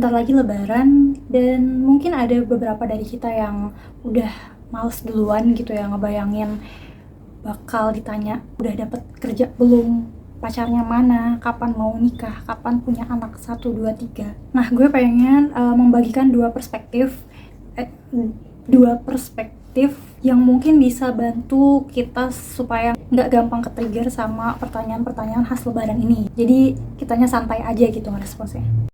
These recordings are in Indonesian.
Bentar lagi lebaran dan mungkin ada beberapa dari kita yang udah males duluan gitu ya ngebayangin bakal ditanya udah dapet kerja belum, pacarnya mana, kapan mau nikah, kapan punya anak 1, 2, 3. Nah, gue pengen membagikan dua perspektif yang mungkin bisa bantu kita supaya nggak gampang ke-trigger sama pertanyaan-pertanyaan khas lebaran ini. Jadi kitanya santai aja gitu ngeresponsnya.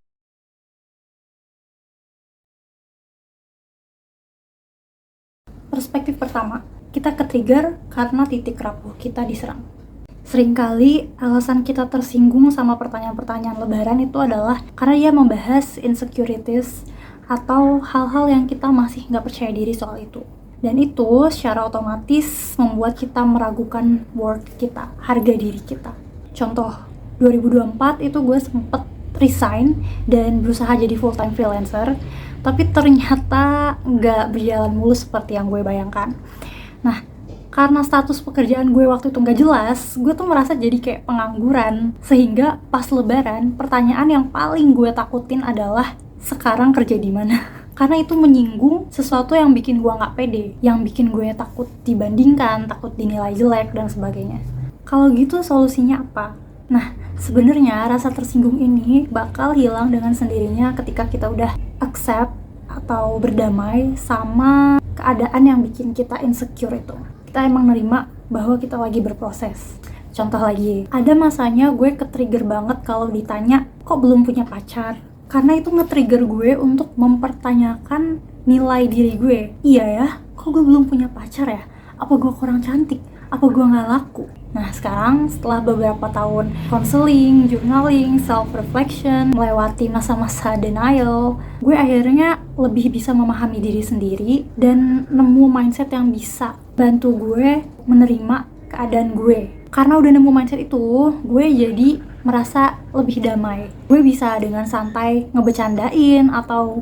Perspektif pertama, kita ke-trigger karena titik rapuh kita diserang. Seringkali alasan kita tersinggung sama pertanyaan-pertanyaan lebaran itu adalah karena dia membahas insecurities atau hal-hal yang kita masih nggak percaya diri soal itu. Dan itu secara otomatis membuat kita meragukan worth kita, harga diri kita. Contoh, 2024 itu gue sempet resign dan berusaha jadi full-time freelancer, tapi ternyata nggak berjalan mulus seperti yang gue bayangkan. Nah, karena status pekerjaan gue waktu itu nggak jelas, gue tuh merasa jadi kayak pengangguran. Sehingga pas lebaran, pertanyaan yang paling gue takutin adalah sekarang kerja di mana? Karena itu menyinggung sesuatu yang bikin gue nggak pede, yang bikin gue takut dibandingkan, takut dinilai jelek dan sebagainya. Kalau gitu solusinya apa? Nah, sebenarnya rasa tersinggung ini bakal hilang dengan sendirinya ketika kita udah accept atau berdamai sama keadaan yang bikin kita insecure itu. Kita emang nerima bahwa kita lagi berproses. Contoh lagi, ada masanya gue ke-trigger banget kalau ditanya, kok belum punya pacar? Karena itu nge-trigger gue untuk mempertanyakan nilai diri gue. Iya ya, kok gue belum punya pacar ya? Apa gue kurang cantik? Apa gue gak laku? Nah, sekarang setelah beberapa tahun counseling, journaling, self-reflection, melewati masa-masa denial, gue akhirnya lebih bisa memahami diri sendiri dan nemu mindset yang bisa bantu gue menerima keadaan gue. Karena udah nemu mindset itu, gue jadi merasa lebih damai. Gue bisa dengan santai ngebecandain atau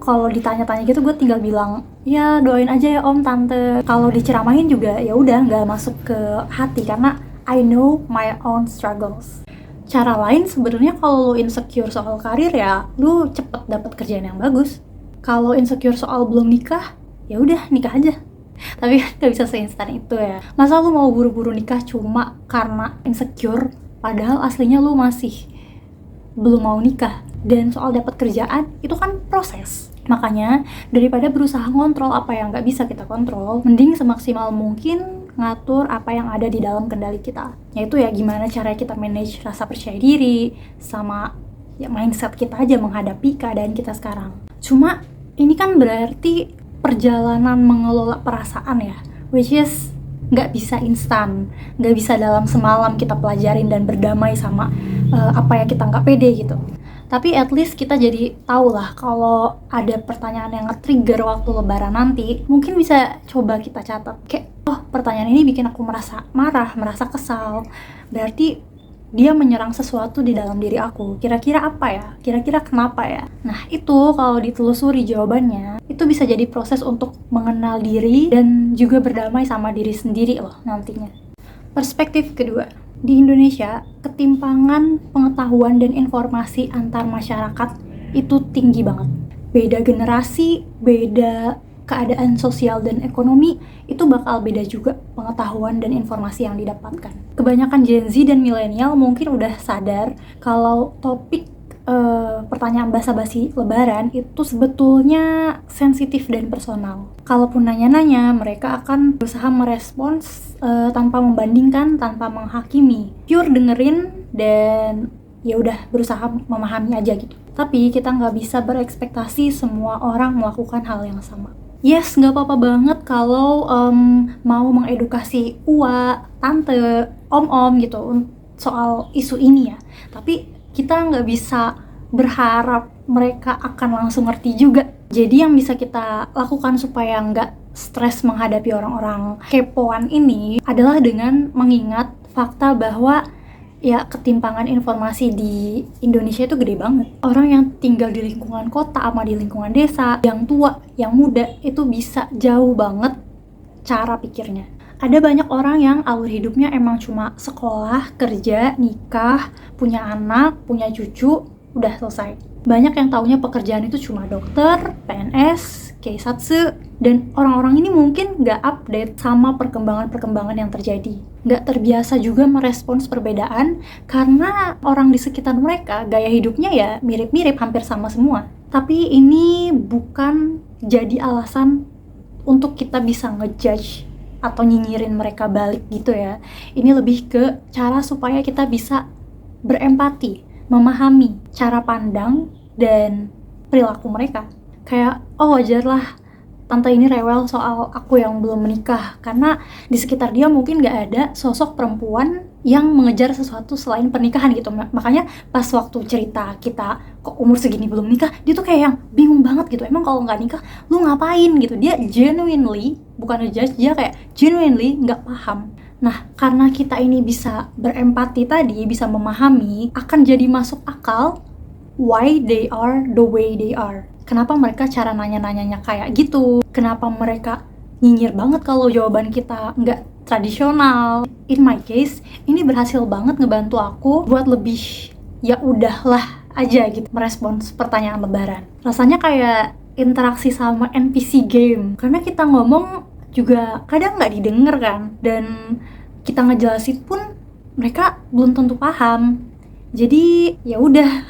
kalau ditanya-tanya gitu gue tinggal bilang, ya doain aja ya om, tante. Kalau diceramahin juga ya udah nggak masuk ke hati karena I know my own struggles. Cara lain sebenarnya kalau lo insecure soal karir ya lo cepet dapet kerjaan yang bagus. Kalau insecure soal belum nikah, ya udah nikah aja. Tapi kan nggak bisa seinstan itu ya. Masa lo mau buru-buru nikah cuma karena insecure, padahal aslinya lo masih belum mau nikah. Dan soal dapat kerjaan itu kan proses. Makanya daripada berusaha ngontrol apa yang nggak bisa kita kontrol, mending semaksimal mungkin ngatur apa yang ada di dalam kendali kita. Yaitu ya gimana cara kita manage rasa percaya diri sama ya mindset kita aja menghadapi keadaan kita sekarang. Cuma ini kan berarti perjalanan mengelola perasaan ya, which is nggak bisa instan, nggak bisa dalam semalam kita pelajarin dan berdamai sama apa yang kita nggak pede gitu. Tapi at least kita jadi tahu lah kalau ada pertanyaan yang nge-trigger waktu lebaran nanti, mungkin bisa coba kita catat. Kayak, oh pertanyaan ini bikin aku merasa marah, merasa kesal. Berarti dia menyerang sesuatu di dalam diri aku. Kira-kira apa ya? Kira-kira kenapa ya? Nah itu kalau ditelusuri jawabannya, itu bisa jadi proses untuk mengenal diri dan juga berdamai sama diri sendiri loh nantinya. Perspektif kedua. Di Indonesia, ketimpangan pengetahuan dan informasi antar masyarakat itu tinggi banget. Beda generasi, beda keadaan sosial dan ekonomi, itu bakal beda juga pengetahuan dan informasi yang didapatkan. Kebanyakan Gen Z dan milenial mungkin udah sadar kalau topik pertanyaan basa-basi lebaran itu sebetulnya sensitif dan personal. Kalaupun nanya-nanya, mereka akan berusaha merespons tanpa membandingkan, tanpa menghakimi. Pure dengerin dan ya udah berusaha memahami aja gitu. Tapi kita nggak bisa berekspektasi semua orang melakukan hal yang sama. Yes, nggak apa-apa banget kalau mau mengedukasi uwa, tante, om-om gitu soal isu ini ya. Tapi kita nggak bisa berharap mereka akan langsung ngerti juga. Jadi yang bisa kita lakukan supaya nggak stres menghadapi orang-orang kepoan ini adalah dengan mengingat fakta bahwa ya ketimpangan informasi di Indonesia itu gede banget. Orang yang tinggal di lingkungan kota sama di lingkungan desa, yang tua, yang muda, itu bisa jauh banget cara pikirnya. Ada banyak orang yang alur hidupnya emang cuma sekolah, kerja, nikah, punya anak, punya cucu, udah selesai. Banyak yang taunya pekerjaan itu cuma dokter, PNS, keisatsu, dan orang-orang ini mungkin nggak update sama perkembangan-perkembangan yang terjadi. Nggak terbiasa juga merespons perbedaan karena orang di sekitar mereka gaya hidupnya ya mirip-mirip, hampir sama semua. Tapi ini bukan jadi alasan untuk kita bisa ngejudge atau nyinyirin mereka balik gitu ya. Ini lebih ke cara supaya kita bisa berempati, memahami cara pandang dan perilaku mereka. Kayak, oh wajarlah tante ini rewel soal aku yang belum menikah, karena di sekitar dia mungkin gak ada sosok perempuan yang mengejar sesuatu selain pernikahan gitu. Makanya pas waktu cerita kita kok umur segini belum nikah, dia tuh kayak yang bingung banget gitu. Emang kalau gak nikah lu ngapain gitu. Dia genuinely, bukan ngejudge, dia kayak genuinely gak paham. Nah, karena kita ini bisa berempati tadi, bisa memahami, akan jadi masuk akal why they are the way they are. Kenapa mereka cara nanya-nanyanya kayak gitu? Kenapa mereka nyinyir banget kalau jawaban kita nggak tradisional? In my case, ini berhasil banget ngebantu aku buat lebih ya udahlah aja gitu merespons pertanyaan lebaran. Rasanya kayak interaksi sama NPC game. Karena kita ngomong juga kadang nggak didengar kan, dan kita ngejelasin pun mereka belum tentu paham. Jadi ya udah,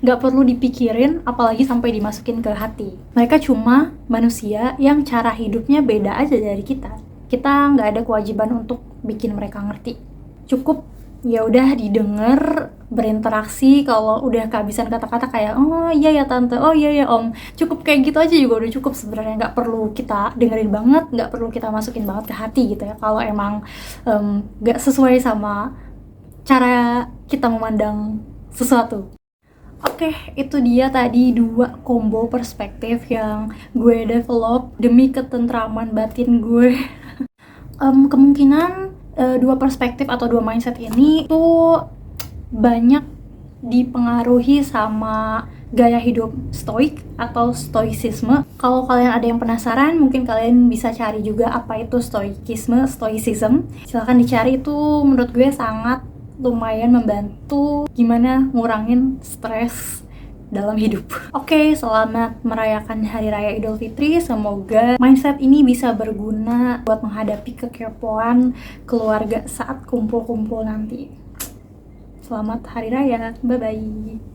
nggak perlu dipikirin, apalagi sampai dimasukin ke hati. Mereka cuma manusia yang cara hidupnya beda aja dari kita. Kita nggak ada kewajiban untuk bikin mereka ngerti. Cukup ya udah didengar, berinteraksi. Kalau udah kehabisan kata-kata kayak oh iya ya tante, oh iya ya om, cukup kayak gitu aja juga udah cukup sebenarnya. Nggak perlu kita dengerin banget, nggak perlu kita masukin banget ke hati gitu ya. Kalau emang nggak sesuai sama cara kita memandang sesuatu. Oke, itu dia tadi 2 combo perspektif yang gue develop demi ketentraman batin gue. Kemungkinan 2 perspektif atau 2 mindset ini tuh banyak dipengaruhi sama gaya hidup stoik atau stoicisme. Kalau kalian ada yang penasaran, mungkin kalian bisa cari juga apa itu stoicism. Silahkan dicari, itu menurut gue sangat lumayan membantu gimana ngurangin stres dalam hidup. Oke, selamat merayakan Hari Raya Idul Fitri. Semoga mindset ini bisa berguna buat menghadapi kekepoan keluarga saat kumpul-kumpul nanti. Selamat Hari Raya, bye-bye.